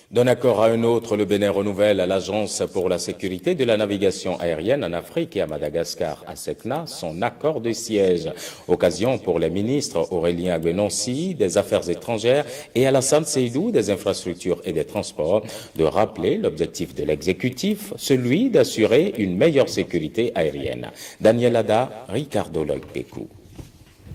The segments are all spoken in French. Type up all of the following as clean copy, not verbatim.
D'un accord à un autre, le Bénin renouvelle à l'Agence pour la sécurité de la navigation aérienne en Afrique et à Madagascar, ASECNA, son accord de siège. Occasion pour les ministres Aurélien Agbenonsi des Affaires étrangères et Alassane Seydou des Infrastructures et des Transports de rappeler l'objectif de l'exécutif, celui d'assurer une meilleure sécurité aérienne. Daniel Ada, Ricardo Loïc-Pécou.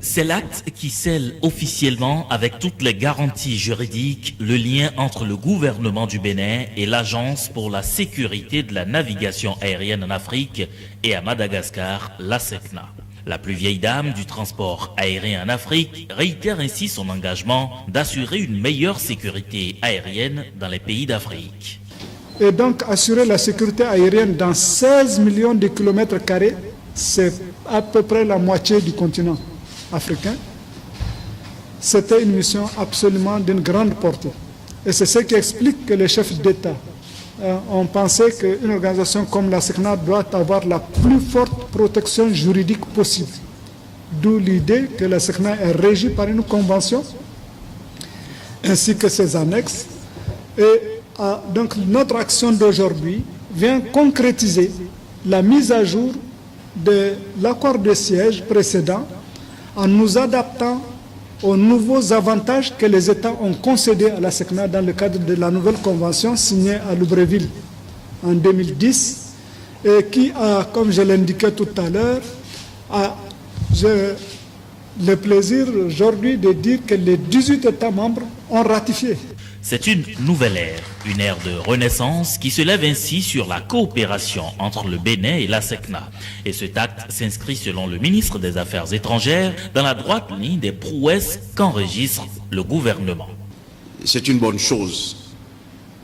C'est l'acte qui scelle officiellement, avec toutes les garanties juridiques, le lien entre le gouvernement du Bénin et l'Agence pour la sécurité de la navigation aérienne en Afrique et à Madagascar, l'ASECNA. La plus vieille dame du transport aérien en Afrique réitère ainsi son engagement d'assurer une meilleure sécurité aérienne dans les pays d'Afrique. Et donc assurer la sécurité aérienne dans 16 millions de kilomètres carrés, c'est à peu près la moitié du continent africain. C'était une mission absolument d'une grande portée. Et c'est ce qui explique que les chefs d'État ont pensé qu'une organisation comme la SECNA doit avoir la plus forte protection juridique possible. D'où l'idée que la SECNA est régie par une convention ainsi que ses annexes. Et donc notre action d'aujourd'hui vient concrétiser la mise à jour de l'accord de siège précédent en nous adaptant aux nouveaux avantages que les États ont concédés à la SECNA dans le cadre de la nouvelle convention signée à Libreville en 2010 et qui a, comme je l'indiquais tout à l'heure, j'ai le plaisir aujourd'hui de dire que les 18 États membres ont ratifié. C'est une nouvelle ère, une ère de renaissance qui se lève ainsi sur la coopération entre le Bénin et la SECNA. Et cet acte s'inscrit, selon le ministre des Affaires étrangères, dans la droite ligne des prouesses qu'enregistre le gouvernement. C'est une bonne chose.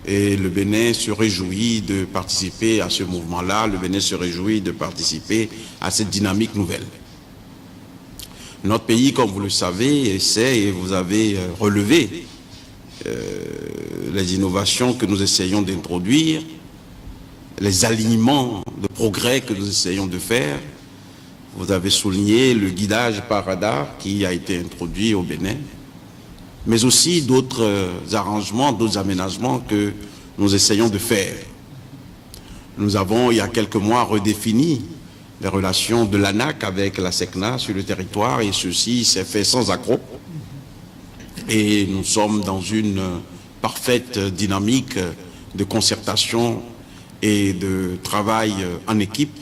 Et le Bénin se réjouit de participer à ce mouvement-là, le Bénin se réjouit de participer à cette dynamique nouvelle. Notre pays, comme vous le savez, essaie, et vous avez relevé, les innovations que nous essayons d'introduire, les alignements de progrès que nous essayons de faire. Vous avez souligné le guidage par radar qui a été introduit au Bénin, mais aussi d'autres arrangements, d'autres aménagements que nous essayons de faire. Nous avons, il y a quelques mois, redéfini les relations de l'ANAC avec la SECNA sur le territoire, et ceci s'est fait sans accroc. Et nous sommes dans une parfaite dynamique de concertation et de travail en équipe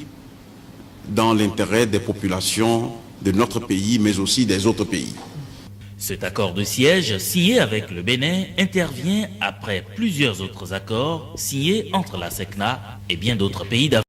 dans l'intérêt des populations de notre pays, mais aussi des autres pays. Cet accord de siège signé avec le Bénin intervient après plusieurs autres accords signés entre la SECNA et bien d'autres pays d'Afrique.